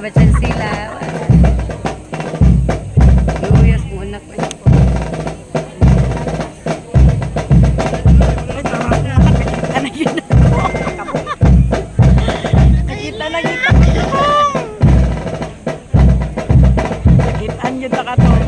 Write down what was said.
Machan sila. Luyas mo anak ko. Nakita na kita. Kitaan yun na ka to.